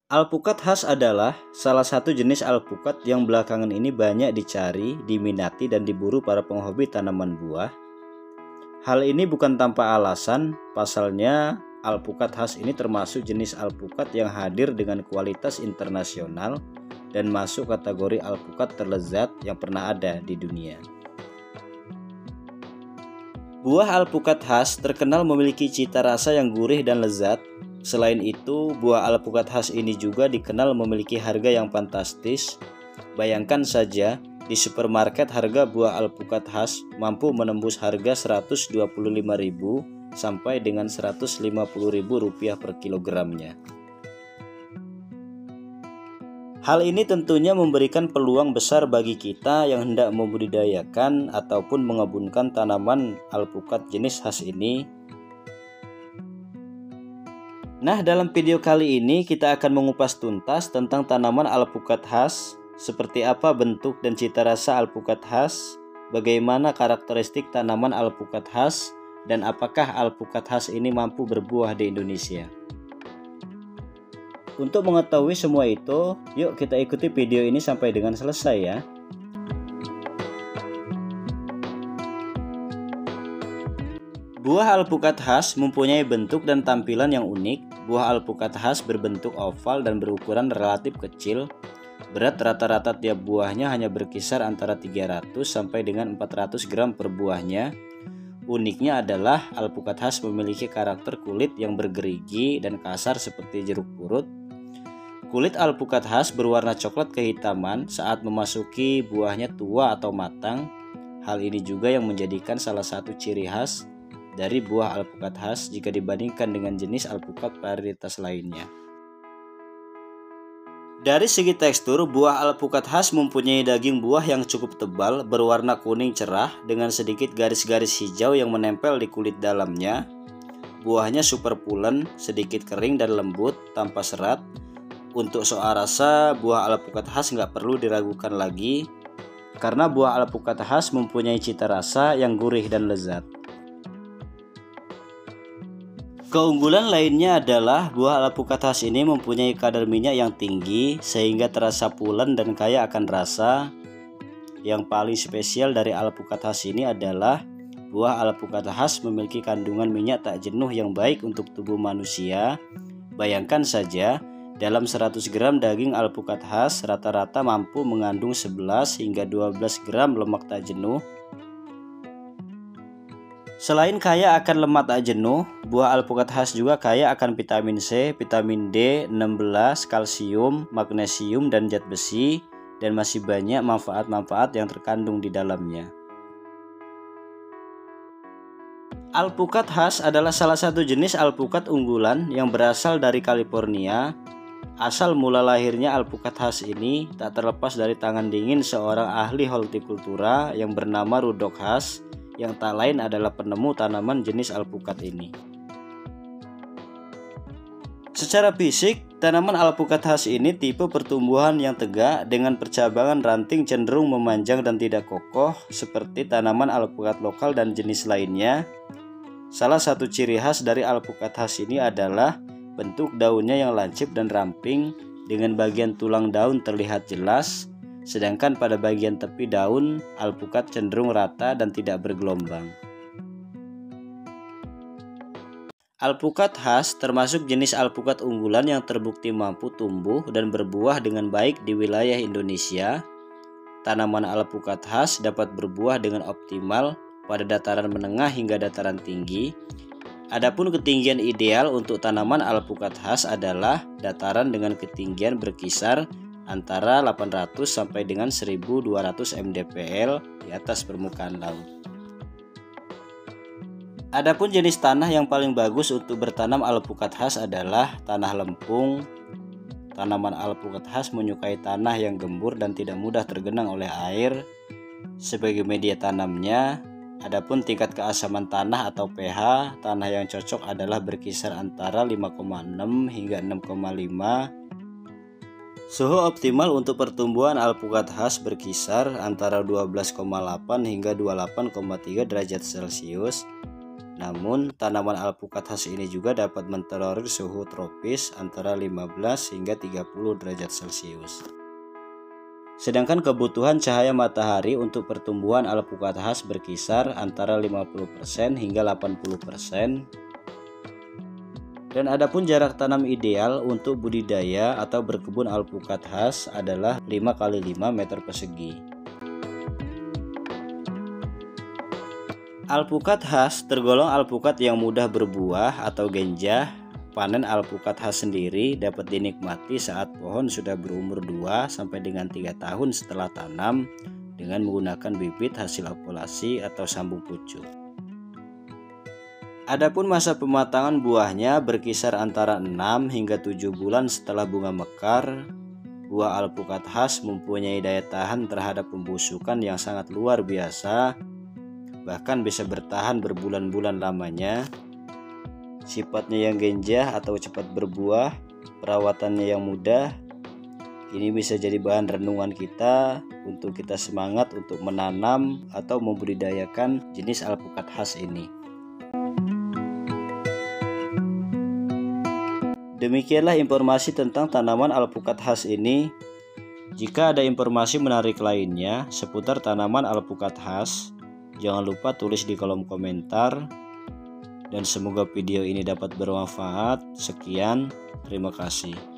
Alpukat khas adalah salah satu jenis alpukat yang belakangan ini banyak dicari, diminati, dan diburu para penghobi tanaman buah. Hal ini bukan tanpa alasan, pasalnya alpukat khas ini termasuk jenis alpukat yang hadir dengan kualitas internasional dan masuk kategori alpukat terlezat yang pernah ada di dunia. Buah alpukat khas terkenal memiliki cita rasa yang gurih dan lezat. Selain itu, buah alpukat khas ini juga dikenal memiliki harga yang fantastis. Bayangkan saja, di supermarket harga buah alpukat khas mampu menembus harga Rp125.000 sampai dengan Rp150.000 per kilogramnya. Hal ini tentunya memberikan peluang besar bagi kita yang hendak membudidayakan ataupun mengebunkan tanaman alpukat jenis khas ini. Nah, dalam video kali ini kita akan mengupas tuntas tentang tanaman alpukat khas, seperti apa bentuk dan cita rasa alpukat khas, bagaimana karakteristik tanaman alpukat khas, dan apakah alpukat khas ini mampu berbuah di Indonesia. Untuk mengetahui semua itu, yuk kita ikuti video ini sampai dengan selesai ya. Buah alpukat khas mempunyai bentuk dan tampilan yang unik. Buah alpukat khas berbentuk oval dan berukuran relatif kecil. Berat rata-rata tiap buahnya hanya berkisar antara 300 sampai dengan 400 gram per buahnya. Uniknya adalah alpukat khas memiliki karakter kulit yang bergerigi dan kasar seperti jeruk purut. Kulit alpukat khas berwarna coklat kehitaman saat memasuki buahnya tua atau matang. Hal ini juga yang menjadikan salah satu ciri khas dari buah alpukat khas jika dibandingkan dengan jenis alpukat varietas lainnya. Dari segi tekstur, buah alpukat khas mempunyai daging buah yang cukup tebal, berwarna kuning cerah dengan sedikit garis-garis hijau yang menempel di kulit dalamnya. Buahnya super pulen, sedikit kering dan lembut, tanpa serat. Untuk soal rasa, buah alpukat khas nggak perlu diragukan lagi, karena buah alpukat khas mempunyai cita rasa yang gurih dan lezat. Keunggulan lainnya adalah buah alpukat khas ini mempunyai kadar minyak yang tinggi sehingga terasa pulen dan kaya akan rasa. Yang paling spesial dari alpukat khas ini adalah buah alpukat khas memiliki kandungan minyak tak jenuh yang baik untuk tubuh manusia. Bayangkan saja, dalam 100 gram daging alpukat khas rata-rata mampu mengandung 11 hingga 12 gram lemak tak jenuh. Selain kaya akan lemak tak jenuh, buah alpukat khas juga kaya akan vitamin C, vitamin D16, kalsium, magnesium, dan zat besi, dan masih banyak manfaat-manfaat yang terkandung di dalamnya. Alpukat khas adalah salah satu jenis alpukat unggulan yang berasal dari California. Asal mula lahirnya alpukat khas ini tak terlepas dari tangan dingin seorang ahli hortikultura yang bernama Rudolf Hass, yang tak lain adalah penemu tanaman jenis alpukat ini. Secara fisik, tanaman alpukat khas ini tipe pertumbuhan yang tegak dengan percabangan ranting cenderung memanjang dan tidak kokoh seperti tanaman alpukat lokal dan jenis lainnya. Salah satu ciri khas dari alpukat khas ini adalah bentuk daunnya yang lancip dan ramping dengan bagian tulang daun terlihat jelas, sedangkan pada bagian tepi daun alpukat cenderung rata dan tidak bergelombang. Alpukat khas termasuk jenis alpukat unggulan yang terbukti mampu tumbuh dan berbuah dengan baik di wilayah Indonesia. Tanaman alpukat khas dapat berbuah dengan optimal pada dataran menengah hingga dataran tinggi. Adapun ketinggian ideal untuk tanaman alpukat khas adalah dataran dengan ketinggian berkisar antara 800 sampai dengan 1200 mdpl di atas permukaan laut. Adapun jenis tanah yang paling bagus untuk bertanam alpukat khas adalah tanah lempung. Tanaman alpukat khas menyukai tanah yang gembur dan tidak mudah tergenang oleh air sebagai media tanamnya. Adapun tingkat keasaman tanah atau pH, tanah yang cocok adalah berkisar antara 5,6 hingga 6,5. Suhu optimal untuk pertumbuhan alpukat khas berkisar antara 12,8 hingga 28,3 derajat Celcius. Namun, tanaman alpukat khas ini juga dapat mentolerir suhu tropis antara 15 hingga 30 derajat Celcius. Sedangkan kebutuhan cahaya matahari untuk pertumbuhan alpukat khas berkisar antara 50% hingga 80%. Dan adapun jarak tanam ideal untuk budidaya atau berkebun alpukat khas adalah 5 x 5 meter persegi. Alpukat khas tergolong alpukat yang mudah berbuah atau genjah. Panen alpukat khas sendiri dapat dinikmati saat pohon sudah berumur 2 sampai dengan 3 tahun setelah tanam dengan menggunakan bibit hasil okulasi atau sambung pucuk. Adapun masa pematangan buahnya berkisar antara 6 hingga 7 bulan setelah bunga mekar. Buah alpukat khas mempunyai daya tahan terhadap pembusukan yang sangat luar biasa, bahkan bisa bertahan berbulan-bulan lamanya. Sifatnya yang genjah atau cepat berbuah, perawatannya yang mudah. Ini bisa jadi bahan renungan kita untuk kita semangat untuk menanam atau membudidayakan jenis alpukat khas ini. Demikianlah informasi tentang tanaman alpukat khas ini. Jika ada informasi menarik lainnya seputar tanaman alpukat khas, jangan lupa tulis di kolom komentar. Dan semoga video ini dapat bermanfaat. Sekian, terima kasih.